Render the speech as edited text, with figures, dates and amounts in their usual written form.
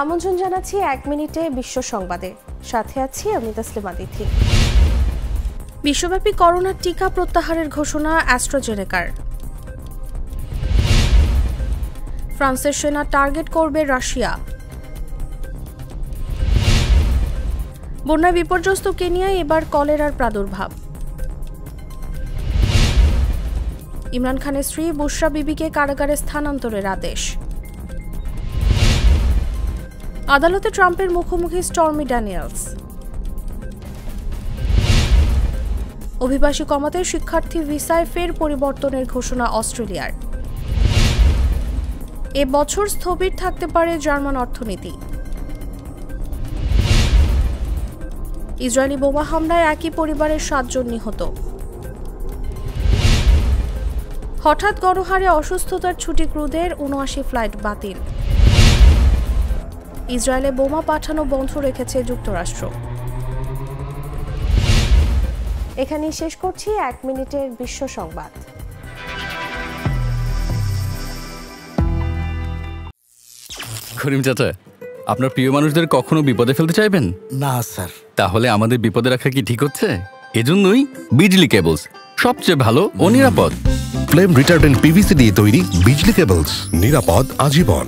আমন্ত্রণ জানাচ্ছি ১ মিনিটে বিশ্ব সংবাদে, সাথে আছি আমি তাসলিমা তিথি। বিশ্বব্যাপী করোনার টিকা প্রত্যাহারের ঘোষণা অ্যাস্ট্রাজেনেকার। ফ্রান্সের সেনা টার্গেট করবে রাশিয়া। বন্যায় বিপর্যস্ত কেনিয়ায় এবার কলেরার প্রাদুর্ভাব। ইমরান খানের স্ত্রী বুশরা বিবিকে কারাগারে স্থানান্তরের আদেশ। আদালতে ট্রাম্পের মুখোমুখি স্টর্মি ড্যানিয়েলস। অভিবাসী কমাতে শিক্ষার্থী ভিসায় ফের পরিবর্তনের ঘোষণা অস্ট্রেলিয়ার। এ বছর স্থবির থাকতে পারে জার্মান অর্থনীতি। ইসরায়েলি বোমা হামলায় একই পরিবারের ৭ জন নিহত। হঠাৎ গণহারে অসুস্থতার ছুটি ক্রুদের ৭৯ ফ্লাইট বাতিল। ইসরায়েলে বোমা পাঠানো বন্ধ রেখেছে যুক্তরাষ্ট্র। এখানেই শেষ করছি ১ মিনিটের বিশ্ব সংবাদ। করিম চাচা, আপনার প্রিয় মানুষদের কখনো বিপদে ফেলতে চাইবেন না স্যার। তাহলে আমাদের বিপদে রাখা কি ঠিক হচ্ছে? এজন্যই বিজলি কেবলস সবচেয়ে ভালো ও নিরাপদ। ফ্লেম রিটার্ডেন্ট পিভিসি দিয়ে তৈরি বিজলি কেবলস, নিরাপদ আজীবন।